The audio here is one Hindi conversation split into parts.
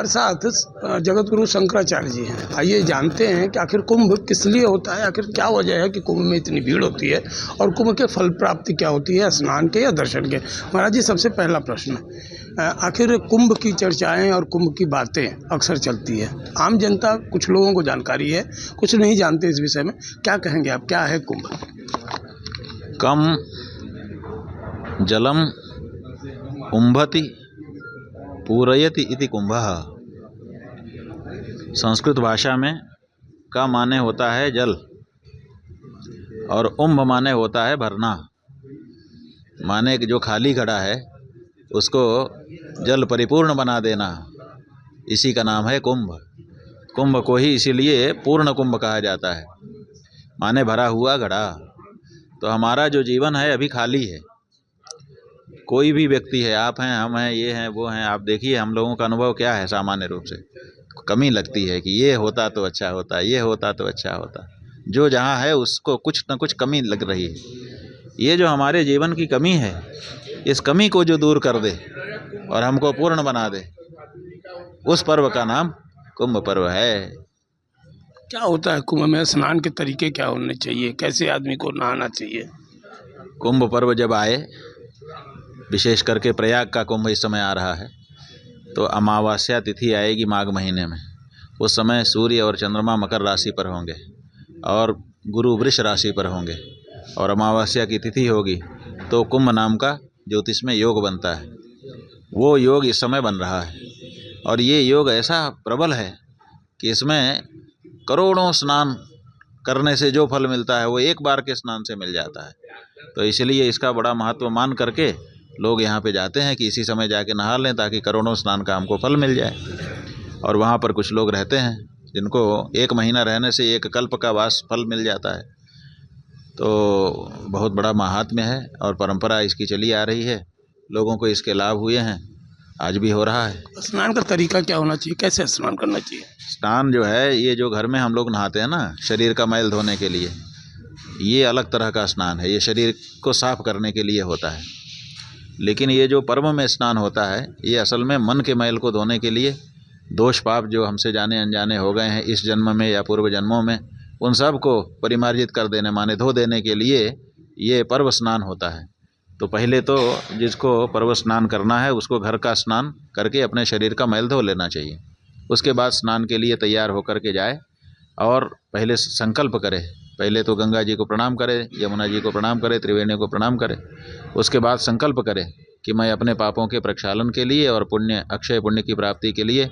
हमारे साथ जगत गुरु शंकराचार्य जी हैं। आइए जानते हैं कि आखिर कुंभ किस लिए होता है, आखिर क्या वजह है कि कुंभ में इतनी भीड़ होती है और कुंभ के फल प्राप्ति क्या होती है, स्नान के या दर्शन के। महाराज जी, सबसे पहला प्रश्न, आखिर कुंभ की चर्चाएं और कुंभ की बातें अक्सर चलती है। आम जनता, कुछ लोगों को जानकारी है, कुछ नहीं जानते इस विषय में, क्या कहेंगे आप, क्या है कुंभ? कम जलम उम्भति पूरयति इति कुंभः। संस्कृत भाषा में का माने होता है जल और उम्भ माने होता है भरना। माने कि जो खाली घड़ा है उसको जल परिपूर्ण बना देना, इसी का नाम है कुंभ। कुंभ को ही इसीलिए पूर्ण कुंभ कहा जाता है, माने भरा हुआ घड़ा। तो हमारा जो जीवन है अभी खाली है। कोई भी व्यक्ति है, आप हैं, हम हैं, ये हैं, वो हैं, आप देखिए हम लोगों का अनुभव क्या है। सामान्य रूप से कमी लगती है कि ये होता तो अच्छा होता, ये होता तो अच्छा होता। जो जहाँ है उसको कुछ न कुछ कमी लग रही है। ये जो हमारे जीवन की कमी है, इस कमी को जो दूर कर दे और हमको पूर्ण बना दे, उस पर्व का नाम कुंभ पर्व है। क्या होता है कुंभ में? स्नान के तरीके क्या होने चाहिए, कैसे आदमी को नहाना चाहिए? कुंभ पर्व जब आए, विशेष करके प्रयाग का कुंभ इस समय आ रहा है, तो अमावस्या तिथि आएगी माघ महीने में। उस समय सूर्य और चंद्रमा मकर राशि पर होंगे और गुरु वृष राशि पर होंगे और अमावस्या की तिथि होगी, तो कुंभ नाम का ज्योतिषमय योग बनता है। वो योग इस समय बन रहा है और ये योग ऐसा प्रबल है कि इसमें करोड़ों स्नान करने से जो फल मिलता है वो एक बार के स्नान से मिल जाता है। तो इसलिए इसका बड़ा महत्व मान करके लोग यहाँ पे जाते हैं कि इसी समय जाके नहा लें ताकि करोड़ों स्नान का हमको फल मिल जाए। और वहाँ पर कुछ लोग रहते हैं जिनको 1 महीना रहने से 1 कल्प का वास फल मिल जाता है। तो बहुत बड़ा महात्म्य है और परंपरा इसकी चली आ रही है। लोगों को इसके लाभ हुए हैं, आज भी हो रहा है। स्नान का तरीका क्या होना चाहिए, कैसे स्नान करना चाहिए? स्नान जो है, ये जो घर में हम लोग नहाते हैं ना, शरीर का मैल धोने के लिए, ये अलग तरह का स्नान है। ये शरीर को साफ करने के लिए होता है। लेकिन ये जो पर्व में स्नान होता है, ये असल में मन के मैल को धोने के लिए, दोष पाप जो हमसे जाने अनजाने हो गए हैं इस जन्म में या पूर्व जन्मों में, उन सब को परिमार्जित कर देने, माने धो देने के लिए ये पर्व स्नान होता है। तो पहले तो जिसको पर्व स्नान करना है उसको घर का स्नान करके अपने शरीर का मैल धो लेना चाहिए। उसके बाद स्नान के लिए तैयार होकर के जाए और पहले संकल्प करे। पहले तो गंगा जी को प्रणाम करे, यमुना जी को प्रणाम करे, त्रिवेणी को प्रणाम करे। उसके बाद संकल्प करे कि मैं अपने पापों के प्रक्षालन के लिए और पुण्य, अक्षय पुण्य की प्राप्ति के लिए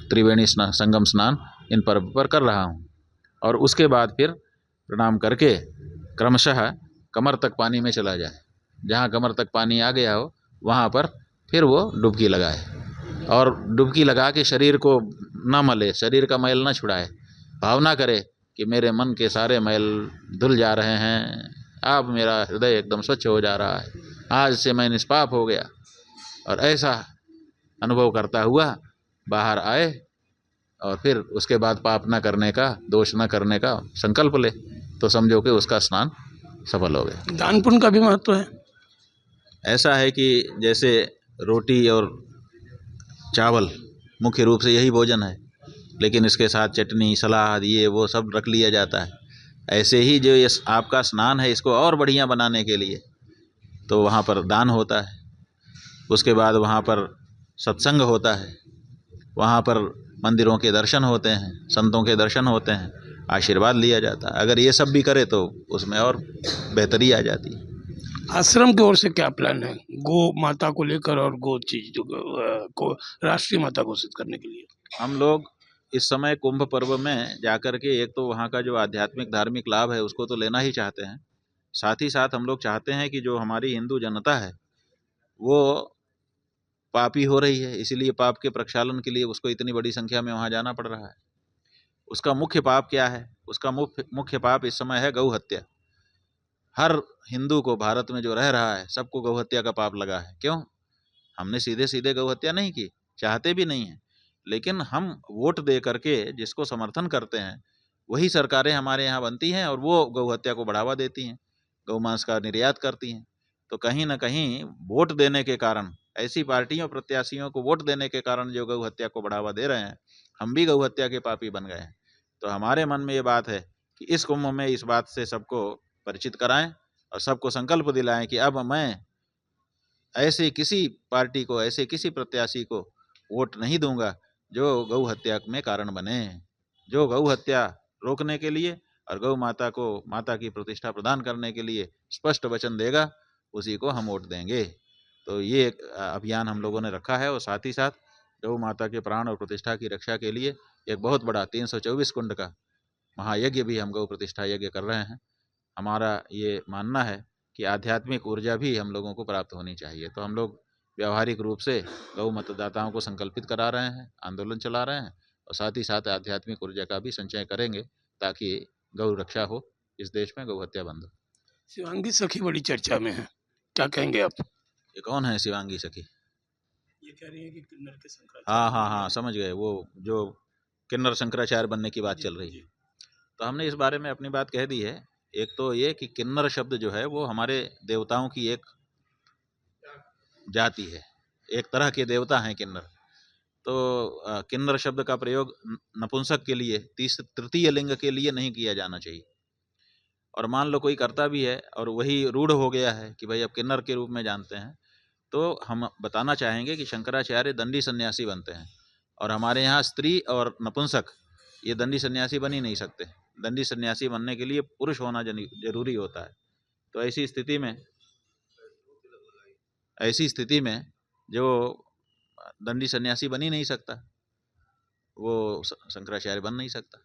त्रिवेणी संगम स्नान इन पर्व पर कर रहा हूँ। और उसके बाद फिर प्रणाम करके क्रमशः कमर तक पानी में चला जाए। जहाँ कमर तक पानी आ गया हो वहाँ पर फिर वो डुबकी लगाए और डुबकी लगा के शरीर को ना मले, शरीर का मैल ना छुड़ाए। भावना करे कि मेरे मन के सारे मैल धुल जा रहे हैं, अब मेरा हृदय एकदम स्वच्छ हो जा रहा है, आज से मैं निष्पाप हो गया। और ऐसा अनुभव करता हुआ बाहर आए और फिर उसके बाद पाप ना करने का, दोष ना करने का संकल्प ले, तो समझो कि उसका स्नान सफल हो गया। दान पुण्य का भी महत्व है। ऐसा है कि जैसे रोटी और चावल मुख्य रूप से यही भोजन है, लेकिन इसके साथ चटनी, सलाद, ये वो सब रख लिया जाता है। ऐसे ही जो ये आपका स्नान है, इसको और बढ़िया बनाने के लिए तो वहाँ पर दान होता है। उसके बाद वहाँ पर सत्संग होता है, वहाँ पर मंदिरों के दर्शन होते हैं, संतों के दर्शन होते हैं, आशीर्वाद लिया जाता है। अगर ये सब भी करे तो उसमें और बेहतरी आ जाती है। आश्रम की ओर से क्या प्लान है गो माता को लेकर और गो चीज को राष्ट्रीय माता घोषित करने के लिए? हम लोग इस समय कुंभ पर्व में जाकर के एक तो वहाँ का जो आध्यात्मिक धार्मिक लाभ है उसको तो लेना ही चाहते हैं। साथ ही साथ हम लोग चाहते हैं कि जो हमारी हिंदू जनता है वो पापी हो रही है, इसीलिए पाप के प्रक्षालन के लिए उसको इतनी बड़ी संख्या में वहाँ जाना पड़ रहा है। उसका मुख्य पाप क्या है? उसका मुख्य पाप इस समय है गौ हत्या। हर हिंदू को भारत में जो रह रहा है सबको गौ हत्या का पाप लगा है। क्यों? हमने सीधे सीधे गौ हत्या नहीं की, चाहते भी नहीं है, लेकिन हम वोट दे करके जिसको समर्थन करते हैं वही सरकारें हमारे यहाँ बनती हैं और वो गौ हत्या को बढ़ावा देती हैं, गौ मांस का निर्यात करती हैं। तो कहीं ना कहीं वोट देने के कारण ऐसी पार्टियों प्रत्याशियों को वोट देने के कारण जो गौ हत्या को बढ़ावा दे रहे हैं, हम भी गौ हत्या के पापी बन गए हैं। तो हमारे मन में ये बात है कि इस कुंभ में इस बात से सबको परिचित कराएं और सबको संकल्प दिलाएं कि अब मैं ऐसे किसी पार्टी को, ऐसे किसी प्रत्याशी को वोट नहीं दूंगा जो गौ हत्या में कारण बने। जो गौ हत्या रोकने के लिए और गौ माता को माता की प्रतिष्ठा प्रदान करने के लिए स्पष्ट वचन देगा, उसी को हम वोट देंगे। तो ये एक अभियान हम लोगों ने रखा है और साथ ही साथ गौ माता के प्राण और प्रतिष्ठा की रक्षा के लिए एक बहुत बड़ा 324 कुंड का महायज्ञ भी हम गौ प्रतिष्ठा यज्ञ कर रहे हैं। हमारा ये मानना है कि आध्यात्मिक ऊर्जा भी हम लोगों को प्राप्त होनी चाहिए। तो हम लोग व्यावहारिक रूप से गौ मतदाताओं को संकल्पित करा रहे हैं, आंदोलन चला रहे हैं और साथ ही साथ आध्यात्मिक ऊर्जा का भी संचय करेंगे ताकि गौ रक्षा हो, इस देश में गौ हत्या बंद हो। शिवांगी सखी बड़ी चर्चा में है, क्या कहेंगे आप? ये कौन है शिवांगी सखी? ये कह रही है कि किन्नर के हाँ शंकराचार्य हाँ हाँ, समझ गए, वो जो किन्नर शंकराचार्य बनने की बात चल रही है। तो हमने इस बारे में अपनी बात कह दी है। एक तो ये कि किन्नर शब्द जो है वो हमारे देवताओं की एक जाति है, एक तरह के देवता हैं किन्नर। तो किन्नर शब्द का प्रयोग नपुंसक के लिए, तृतीय लिंग के लिए नहीं किया जाना चाहिए। और मान लो कोई करता भी है और वही रूढ़ हो गया है कि भाई अब किन्नर के रूप में जानते हैं, तो हम बताना चाहेंगे कि शंकराचार्य दंडी सन्यासी बनते हैं और हमारे यहाँ स्त्री और नपुंसक ये दंडी सन्यासी बन ही नहीं सकते। दंडी सन्यासी बनने के लिए पुरुष होना जरूरी होता है। तो ऐसी स्थिति में जो दंडी सन्यासी बन ही नहीं सकता, वो शंकराचार्य बन नहीं सकता।